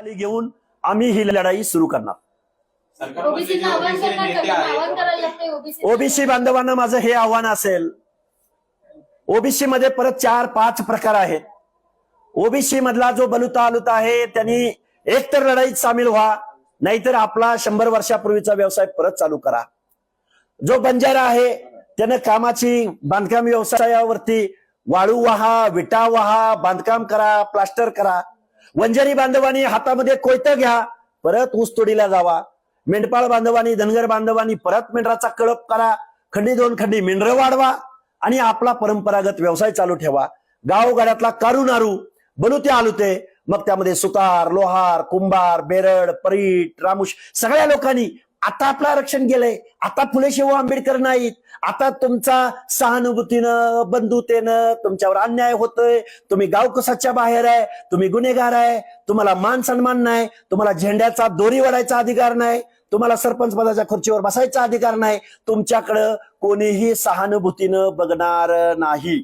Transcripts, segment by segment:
घेऊन आम्ही ही लढाई सुरू करणार। ओबीसी बांधवांना माझं हे आव्हान असेल, ओबीसी मध्ये परत 4-5 प्रकार आहेत। ओबीसी मधला जो बलुता आलुता आहे त्यांनी एकतर लढाईत सामील व्हा, नाहीतर आपला 100 वर्षापूर्वीचा व्यवसाय परत चालू करा। जो बंजारा आहे त्यानं कामाची बांधकाम व्यवसायावरती वाळू वाहा, विटा वाहा, बांधकाम करा, प्लास्टर करा। वंजारी बांधवांनी हातामध्ये कोयतं घ्या, परत ऊसतोडीला जावा। मेंढपाळ बांधवांनी, धनगर बांधवांनी परत मेंढराचा कळप करा, खंडी 2 खंडी मेंढरं वाढवा आणि आपला परंपरागत व्यवसाय चालू ठेवा। गावगाड्यातला कारू नारू, बलुते आलुते, मग त्यामध्ये सुतार, लोहार, कुंभार, बेरड, परीट, रामुश सगळ्या लोकांनी आता आपलं आरक्षण गेलंय। आता फुले शाहू आंबेडकर नाहीत। आता तुमचा सहानुभूतीनं, बंधुतेनं तुमच्यावर अन्याय होतोय। तुम्ही गावकसाच्या बाहेर आहे, तुम्ही गुन्हेगार आहे, तुम्हाला मान सन्मान नाही, तुम्हाला झेंड्याचा दोरी वाढायचा अधिकार नाही, तुम्हाला सरपंच पदाच्या खुर्चीवर बसायचा अधिकार नाही। तुमच्याकडं कोणीही सहानुभूतीनं बघणार नाही।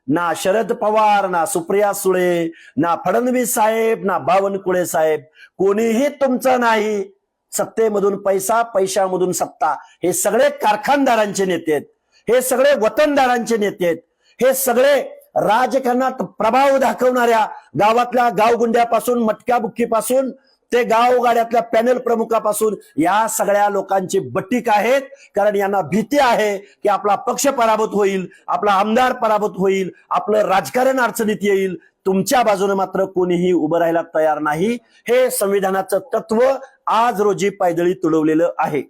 ना शरद पवार, ना सुप्रिया सुळे, ना फडणवीस साहेब, ना बावनकुळे साहेब, कोणीही तुमचं नाही। सत्तेमधून पैसा, पैशामधून सत्ता, हे सगळे कारखानदारांचे नेते आहेत, हे सगळे वतनदारांचे नेते आहेत, हे सगळे राजकारणात प्रभाव दाखवणाऱ्या गावातल्या गावगुंड्यापासून, मटक्या बुक्कीपासून ते गावगाड्यातल्या पॅनल प्रमुखापासून या सगळ्या लोकांची बट्टीक आहेत। कारण यांना भीती आहे की आपला पक्ष पराभूत होईल, आपला आमदार पराभूत होईल, आपलं राजकारण अडचणीत येईल। तुमच्या बाजूने मात्र कोणीही उभं राहायला तयार नाही। हे संविधानाचं तत्व आज रोजी पायदळी तुडवलेलं आहे।